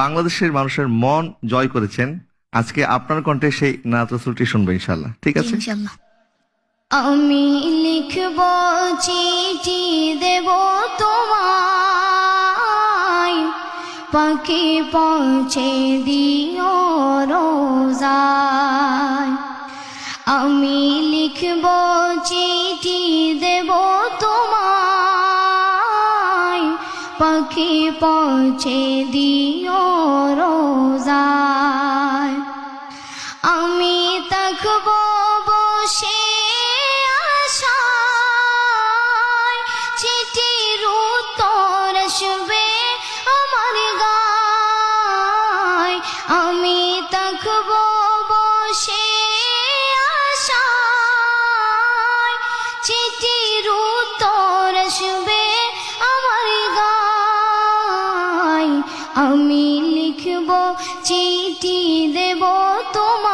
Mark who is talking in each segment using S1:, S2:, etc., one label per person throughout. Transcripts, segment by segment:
S1: বাংলাদেশের মানুষের মন জয় করেছেন। আজকে আপনার কণ্ঠে সেই নাত রাসূলটি শুনবো ইনশাআল্লাহ। ঠিক আছে?
S2: ইনশাআল্লাহ। আমি লিখব চিঠি দেব তোমায়, পাখি পৌঁছে দিও রোজায়। আমি লিখব চিঠি দেব তোমায়, পাখি পৌঁছে দিও রোজায়। আমি থাকব বসে আশায়, চিঠির উত্তর আসবে আমার গায়। আমি থাকব বসে আশায়, চিঠির উত্তর আসবে আমার গায়। আমি লিখব চিঠি দেব তোমায়,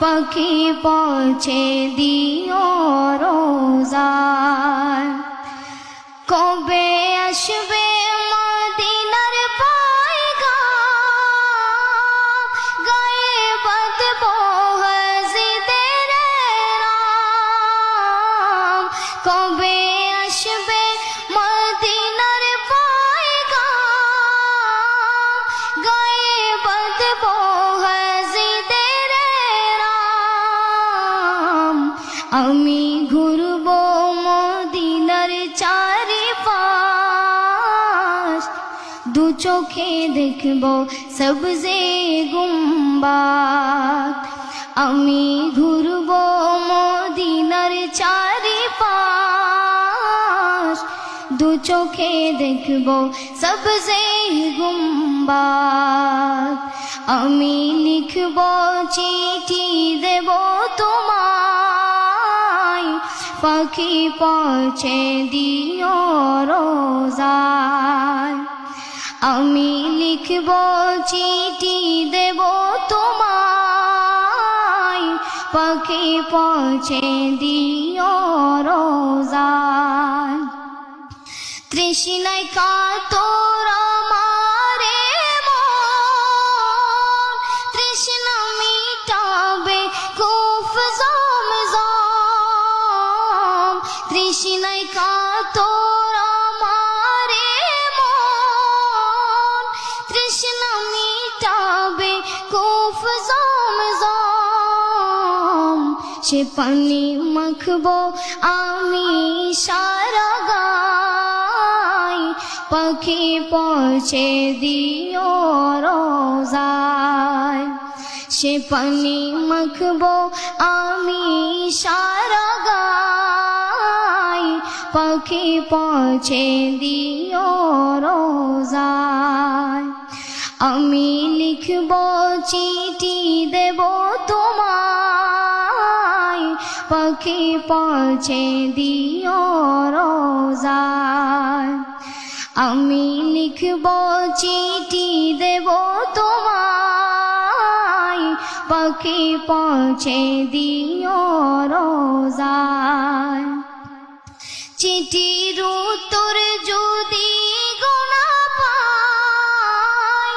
S2: পাখি পৌঁছে দিও রোজায়। কবে আসবে মদিনার পয়গাম, গায়ে বাঁধব হাজিদের রাম। কবে আসবে মদিনার পয়গাম, গায়ে বাঁধব হাজিদের রাম। আমি ঘুরব মদিনার চারিপাশ, দু চোখে দেখব সবজে গুম্বাদ। আমি ঘুরব মদিনার চারিপাশ, দু চোখে দেখব সবজে গুম্বাদ। আমি লিখব চিঠি দেব তোমায়, পাখি পৌঁছে দিও রোজায়। আমি লিখব চিঠি দেব তোমায়, পাখি পৌঁছে দিও রোজায়। তৃষ্ণায় কাতর আমারে মন, তৃষ্ণা মিটাবে কুফ জমজম। তৃষ্ণায় কাতর আমারে মন, তৃষ্ণা মিটাবে কুফ জমজম। সে পানি মাখবো আমি সারা গায়, পাখি পৌঁছে দিও রোজায়। সে পানি মাখবো আমি সারা গায়, পাখি পৌঁছে দিও রোজায়। আমি লিখব চিঠি দেব তোমায়, পাখি পৌঁছে দিও রোজায়। আমি লিখব চিঠি দেব তোমায়, পাখি পৌঁছে দিও রোজায়। চিঠির উত্তর যদি গোনা পাই,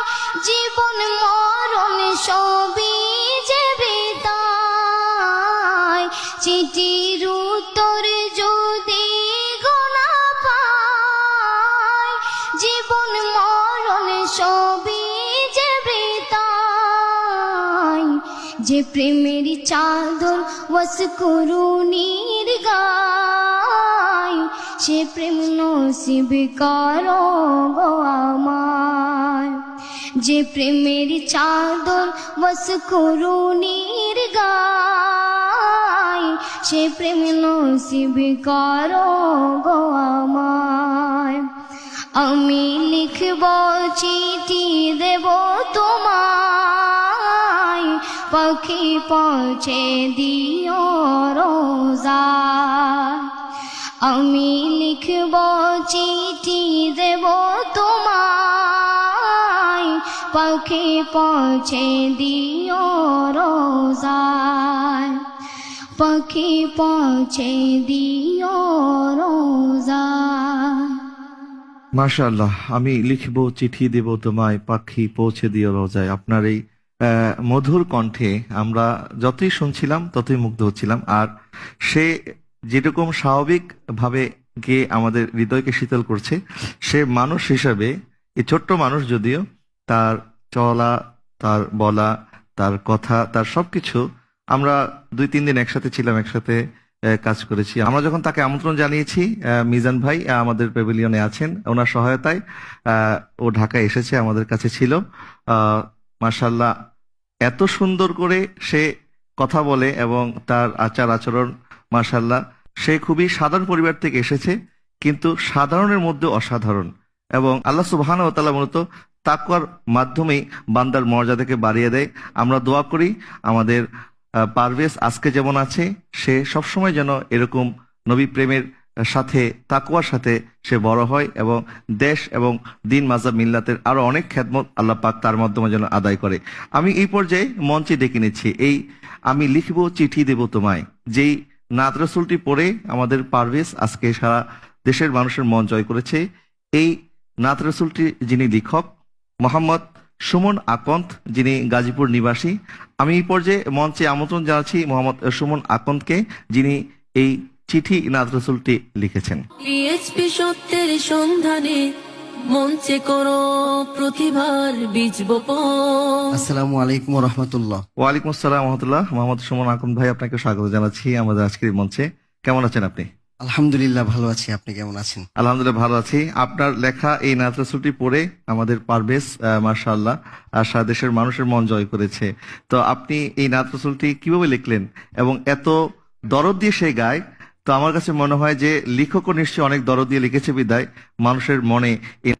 S2: জীবন মরণ সবই যে বিদায়। চিঠির উত্তর যদি গোনা পাই, জীবন মরণ সবই যে বিদায়। যে প্রেমের চাদর ওয়াস করুণীর গায়, সে প্রেম নসিব করো গো আমায়। যে প্রেমের চাদর ওয়াস করুণীর গায়, সে প্রেম নসিব করো গো আমায়। আমি লিখব চিঠি দেব তোমায়, পাখি পৌঁছে দিও রোজায়। আমি লিখব চিঠি দেব তোমায়, পাখি পৌঁছে দিও রোজায়। পাখি পৌঁছে দিও রোজায়।
S1: মাশাআল্লাহ, আমি লিখব চিঠি দেব তোমায়, পাখি পৌঁছে দিও রোজায়। আপনার এই মধুর কণ্ঠে আমরা যতই শুনছিলাম ততই মুগ্ধ হচ্ছিলাম। আর সে যেরকম স্বাভাবিক ভাবে গিয়ে আমাদের হৃদয়কে শীতল করছে, সে মানুষ হিসাবে, এই ছোট্ট মানুষ যদিও, তার চলা, তার বলা, তার কথা, তার সবকিছু, আমরা 2-3 দিন একসাথে ছিলাম, একসাথে কাজ করেছি। আমরা যখন তাকে আমন্ত্রণ জানিয়েছি, মিজান ভাই আমাদের প্যাভিলিয়নে আছেন, ওনার সহায়তায় ও ঢাকায় এসেছে, আমাদের কাছে ছিল। মাশাল্লাহ, এত সুন্দর করে সে কথা বলে এবং তার আচার আচরণ, মাশাল্লাহ, সে খুবই সাধারণ পরিবার থেকে এসেছে, কিন্তু সাধারণের মধ্যে অসাধারণ। এবং আল্লাহ সুবহানাহু ওয়া তাআলা মূলত তাকওয়ার মাধ্যমেই বান্দার মর্যাদাকে বাড়িয়ে দেয়। আমরা দোয়া করি আমাদের পারভেজ আজকে যেমন আছে, সে সবসময় যেন এরকম নবী প্রেমের সাথে, তাকওয়ার সাথে সে বড় হয় এবং দেশ এবং দিন মাযহাব মিল্লাতের আরো অনেক খেদমত আল্লাহ পাক তার মাধ্যমে যেন আদায় করে। আমি এই পর্যায়ে মঞ্চে ডেকে নিচ্ছি এই আমি লিখব চিঠি দেব তোমায়, যেই নাত রসুলটি পড়ে আমাদের পারভেজ আজকে সারা দেশের মানুষের মন জয় করেছে। এই নাত রসুলটি যিনি লেখক মোহাম্মদ সুমন আকন্দ, যিনি গাজীপুর নিবাসী। আমি এই পর্যায়ে মঞ্চে আমন্ত্রণ জানাচ্ছি মোহাম্মদ সুমন আকন্দকে, যিনি এই চিঠি নাত রসুলটি লিখেছেন।
S3: পিএইচপি সত্যের সন্ধানে মঞ্চে করো প্রতিভার বীজ বপন।
S4: আসসালামু আলাইকুম ওয়া রাহমাতুল্লাহ।
S1: ওয়ালাইকুম আসসালাম রহমতুল্লাহ। মোহাম্মদ সুমন আকন্দ ভাই, আপনাকে স্বাগত জানাচ্ছি আমাদের আজকের এই মঞ্চে। কেমন আছেন আপনি?
S4: আলহামদুলিল্লাহ ভালো আছি, আপনি কেমন আছেন?
S1: আলহামদুলিল্লাহ ভালো আছি। আপনার লেখা এই নাত রসুলটি পড়ে আমাদের পারভেজ মাশাআল্লাহ সারা দেশের মানুষের মন জয় করেছে। তো আপনি এই নাত রসুলটি কিভাবে লিখলেন এবং এত দরদ দিয়ে সে গায়? তো আমার কাছে মনে হয় যে লেখকও নিশ্চয়ই অনেক দরদ দিয়ে লিখেছে বিদায় মানুষের মনে এই